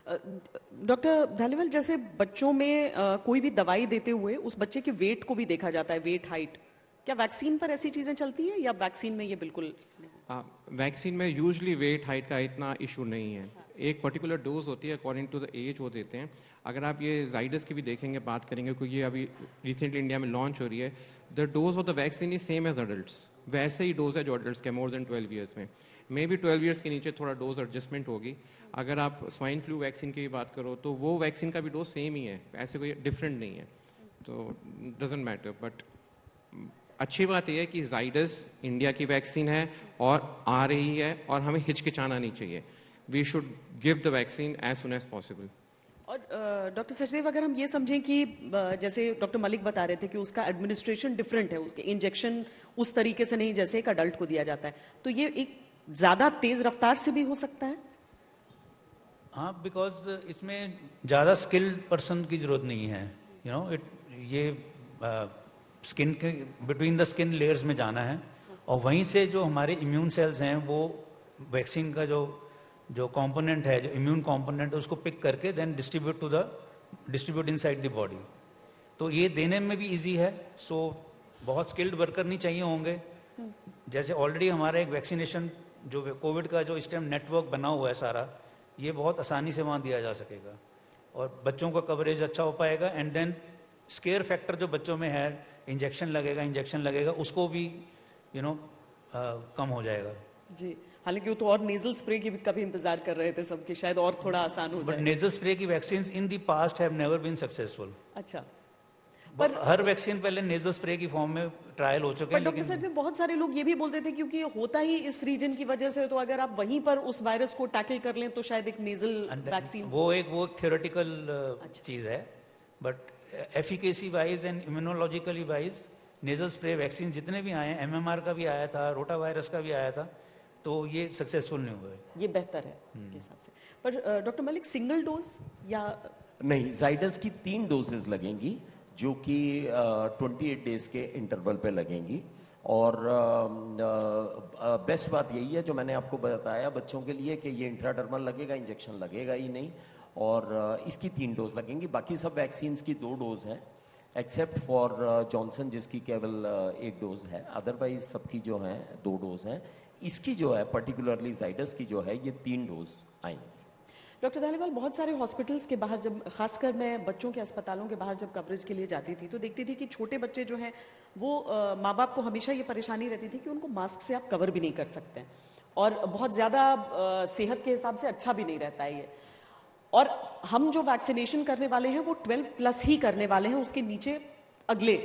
Doctor Dhaliwal, जैसे बच्चों में कोई भी दवाई देते हुए उस बच्चे के वेट को भी देखा जाता है, वेट हाइट, क्या वैक्सीन पर ऐसी चीजें चलती हैं या वैक्सीन में ये बिल्कुल वैक्सीन में यूजली वेट हाइट का इतना इशू नहीं है। एक पर्टिकुलर डोज होती है, अकॉर्डिंग टू द एज वो देते हैं। अगर आप ये जाइडस की भी देखेंगे, बात करेंगे, क्योंकि ये अभी रिसेंटली इंडिया में लॉन्च हो रही है, the dose of the vaccine is same as adults. वैसे ही डोज है जो अडल्ट्स के, मोर देन 12 ईयर्स में। मे बी 12 ईयर्स के नीचे थोड़ा डोज एडजस्टमेंट होगी। अगर आप स्वाइन फ्लू वैक्सीन की बात करो तो वो वैक्सीन का भी डोज सेम ही है, ऐसे कोई डिफरेंट नहीं है, तो डजेंट मैटर। बट अच्छी बात यह है कि जाइडस इंडिया की वैक्सीन है और आ रही है, और हमें हिचकिचाना नहीं चाहिए। We should give the vaccine as soon as possible. और डॉक्टर सचदेव, अगर हम ये समझें कि जैसे डॉक्टर मलिक बता रहे थे कि उसका एडमिनिस्ट्रेशन डिफरेंट है, उसके इंजेक्शन उस तरीके से नहीं जैसे एक अडल्ट को दिया जाता है, तो ये एक ज्यादा तेज रफ्तार से भी हो सकता है? हाँ, बिकॉज इसमें ज़्यादा स्किल्ड पर्सन की जरूरत नहीं है। ये स्किन के बिटवीन द स्किन लेयर्स में जाना है, और वहीं से जो हमारे इम्यून सेल्स हैं वो वैक्सीन का जो कंपोनेंट है, जो इम्यून कंपोनेंट है, उसको पिक करके then distribute inside the body. तो ये देने में भी इजी है। सो बहुत स्किल्ड वर्कर नहीं चाहिए होंगे। जैसे ऑलरेडी हमारा एक वैक्सीनेशन जो कोविड का जो इस टाइम नेटवर्क बना हुआ है सारा, ये बहुत आसानी से वहाँ दिया जा सकेगा और बच्चों का कवरेज अच्छा हो पाएगा। एंड देन स्केयर फैक्टर जो बच्चों में है, इंजेक्शन लगेगा, उसको भी कम हो जाएगा। जी, हालांकि वो तो और नेजल स्प्रे की का भी इंतजार कर रहे थे सबके, शायद और थोड़ा आसान हो जाए। बट नेजल स्प्रे की vaccine in the past have never been successful. अच्छा, पर हर वैक्सीन पहले नेजल स्प्रे की फॉर्म में ट्रायल हो चुके हैं। डॉक्टर साहब, बहुत सारे लोग ये भी बोलते थे क्योंकि होता ही इस रीजन की वजह से, तो अगर आप वहीं पर उस वायरस को टैकल कर लें तो शायद एक नेजल वैक्सीन। वो एक थियोरेटिकल चीज है, but efficacy wise and immunologically wise nasal spray vaccine जितने भी आए हैं, एमएमआर का भी आया था, रोटा वायरस का भी आया था, तो ये सक्सेसफुल नहीं हुए। ये बेहतर है के हिसाब से। पर डॉक्टर मलिक, सिंगल डोज या नहीं, जाइडस की 3 डोजेज लगेंगी जो कि 28 डेज के इंटरवल पे लगेंगी। और बेस्ट बात यही है जो मैंने आपको बताया बच्चों के लिए कि ये इंट्राडर्मल लगेगा, इंजेक्शन लगेगा ही नहीं। और इसकी 3 डोज लगेंगी। बाकी सब वैक्सीन्स की 2 डोज हैं, एक्सेप्ट फॉर जॉनसन जिसकी केवल 1 डोज है। अदरवाइज सबकी जो हैं 2 डोज हैं। इसकी जो है पर्टिकुलरली जाइडस की जो है ये 3 डोज आएंगी। डॉक्टर धालीवाल, बहुत सारे हॉस्पिटल्स के बाहर, जब खासकर मैं बच्चों के अस्पतालों के बाहर जब कवरेज के लिए जाती थी, तो देखती थी कि छोटे बच्चे जो हैं वो माँ बाप को हमेशा ये परेशानी रहती थी कि उनको मास्क से आप कवर भी नहीं कर सकते हैं, और बहुत ज़्यादा सेहत के हिसाब से अच्छा भी नहीं रहता है ये। और हम जो वैक्सीनेशन करने वाले हैं वो 12+ ही करने वाले हैं, उसके नीचे अगले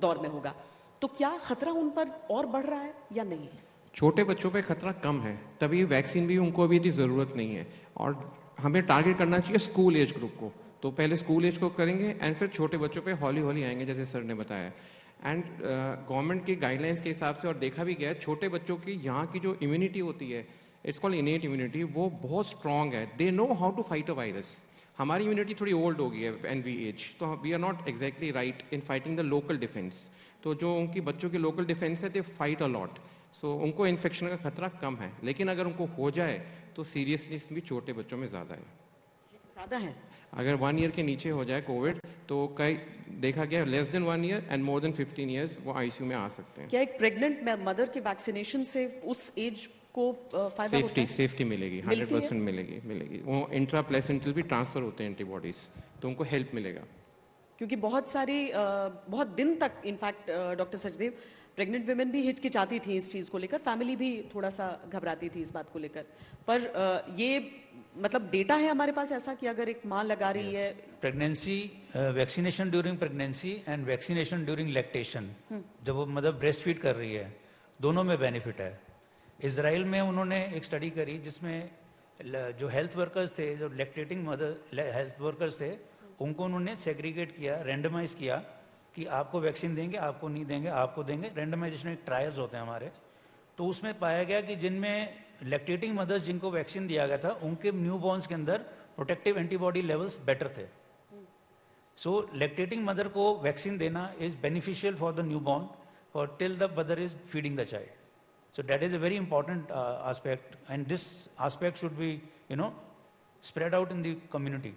दौर में होगा। तो क्या खतरा उन पर और बढ़ रहा है या नहीं? छोटे बच्चों पे खतरा कम है, तभी वैक्सीन भी उनको अभी इतनी ज़रूरत नहीं है। और हमें टारगेट करना चाहिए स्कूल एज ग्रुप को, तो पहले स्कूल एज को करेंगे एंड फिर छोटे बच्चों पे हौली हौली आएंगे, जैसे सर ने बताया। एंड गवर्नमेंट की गाइडलाइंस के हिसाब से और देखा भी गया है, छोटे बच्चों की यहाँ की जो इम्यूनिटी होती है, इट्स कॉल्ड इनेट इम्यूनिटी, वो बहुत स्ट्रांग है। They know how to fight a virus. हमारी इम्यूनिटी थोड़ी ओल्ड हो गई है एंड वी एज, तो we are not exactly right in fighting the local defence. तो जो उनकी बच्चों की लोकल डिफेंस है, दे फाइट अ लॉट। सो उनको इन्फेक्शन का खतरा कम है, लेकिन अगर उनको हो जाए तो सीरियसनेस भी छोटे बच्चों में ज़्यादा है। अगर 1 ईयर के नीचे हो जाए कोविड, तो कई देखा गया less than 1 year and more than 15 years वो आईसीयू में आ सकते हैं। क्या एक प्रेग्नेंट मदर के वैक्सीनेशन से उस एज को फायदा होता है? सेफ्टी मिलेगी, 100% मिलेगी। वो इंट्रा प्लेसेंटल भी ट्रांसफर होते हैं एंटीबॉडीज, तो उनको हेल्प मिलेगा। क्योंकि बहुत दिन तक in fact doctor Sachdev, pregnant women भी हिचकिचाती थी इस चीज़ को लेकर, फैमिली भी थोड़ा सा घबराती थी इस बात को लेकर। पर ये मतलब डेटा है हमारे पास ऐसा कि अगर एक माँ लगा रही है pregnancy, vaccination during pregnancy and vaccination during lactation, जब वो मदर ब्रेस्ट फीड कर रही है, दोनों में बेनिफिट है। इजराइल में उन्होंने एक स्टडी करी जिसमें जो हेल्थ वर्कर्स थे, जो लैक्टेटिंग मदर हेल्थ वर्कर्स थे, उनको उन्होंने सेग्रीगेट किया, रैंडमाइज किया कि आपको वैक्सीन देंगे, आपको नहीं देंगे, आपको देंगे। रैंडमाइजेशन एक ट्रायल्स होते हैं हमारे, तो उसमें पाया गया कि जिनमें लैक्टेटिंग मदर्स जिनको वैक्सीन दिया गया था, उनके न्यूबॉर्न्स के अंदर प्रोटेक्टिव एंटीबॉडी लेवल्स बेटर थे। सो लैक्टेटिंग मदर को वैक्सीन देना is beneficial for the newborn for till the mother is feeding the child. So that is a very important aspect, and this aspect should be, spread out in the community.